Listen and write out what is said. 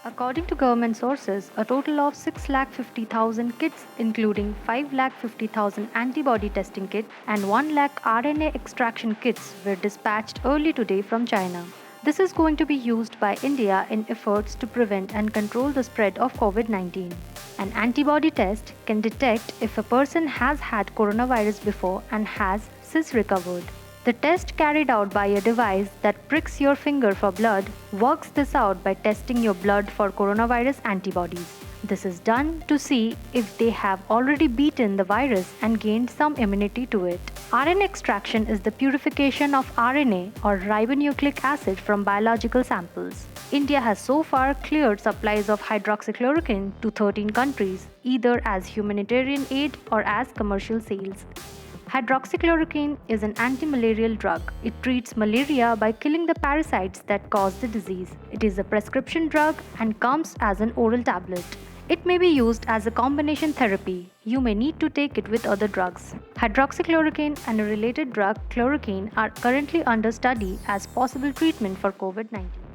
According to government sources, a total of 650,000 kits, including 550,000 antibody testing kits and 1 lakh RNA extraction kits, were dispatched early today from China. This is going to be used by India in efforts to prevent and control the spread of COVID 19. An antibody test can detect if a person has had coronavirus before and has since recovered. The test, carried out by a device that pricks your finger for blood, works this out by testing your blood for coronavirus antibodies. This is done to see if they have already beaten the virus and gained some immunity to it. RNA extraction is the purification of RNA or ribonucleic acid from biological samples. India has so far cleared supplies of hydroxychloroquine to 13 countries, either as humanitarian aid or as commercial sales. Hydroxychloroquine is an anti-malarial drug. It treats malaria by killing the parasites that cause the disease. It is a prescription drug and comes as an oral tablet. It may be used as a combination therapy. You may need to take it with other drugs. Hydroxychloroquine and a related drug, chloroquine, are currently under study as possible treatment for COVID-19.